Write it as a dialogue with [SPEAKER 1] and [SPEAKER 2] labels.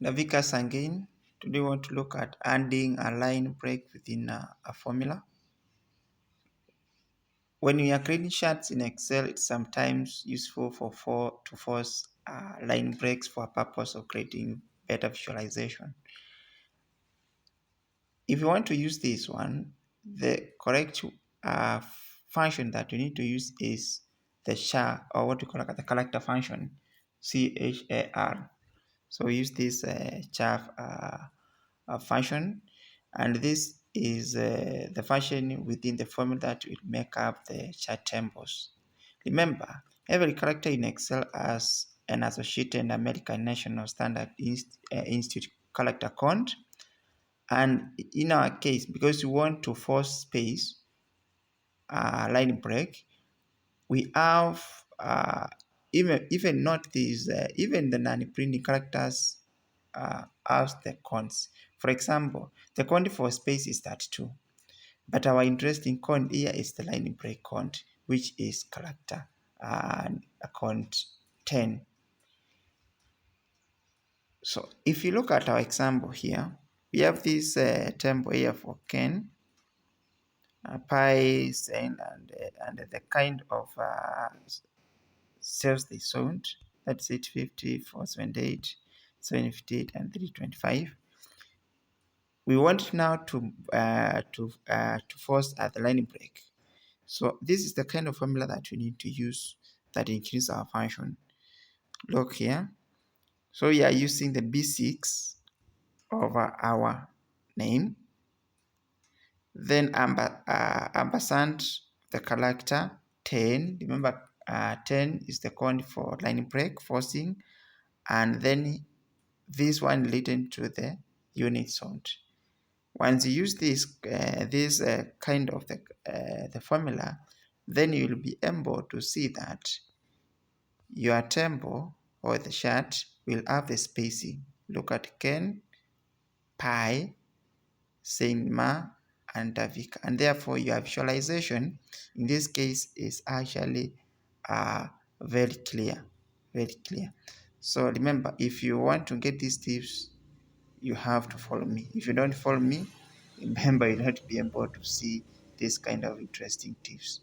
[SPEAKER 1] Navikas again. Today we want to look at adding a line break within a formula. When you are creating charts in Excel, it's sometimes useful to force line breaks for a purpose of creating better visualization. If you want to use this one, the correct function that you need to use is the CHAR, or what we call the character function, CHAR. So we use this CHAR function, and this is the function within the formula that will make up the chart tables. Remember, every character in Excel has an associated American National Standard Institute character count, and in our case, because we want to force space line break, we have even not these even the non-printing characters as the counts. For example, the count for space is 32, but our interesting count here is the line break count, which is character and count 10. So if you look at our example here, we have this table here for Ken, pi, cent, and the kind of cells they sold. That's 850, 478, 758, and 325. We want now to force the line break. So this is the kind of formula that we need to use that increase our function. Look here. So we are using the B6 over our name. Then ampersand the character 10. Remember, 10 is the count for line break, forcing, and then this one related to the unit sound. Once you use this kind of the formula, then you will be able to see that your table or the chart will have the spacing. Look at Ken, pi, sigma, and Davika, and therefore your visualization in this case is actually very clear. So remember, if you want to get these tips, you have to follow me. If you don't follow me, remember, you'll not be able to see this kind of interesting tips.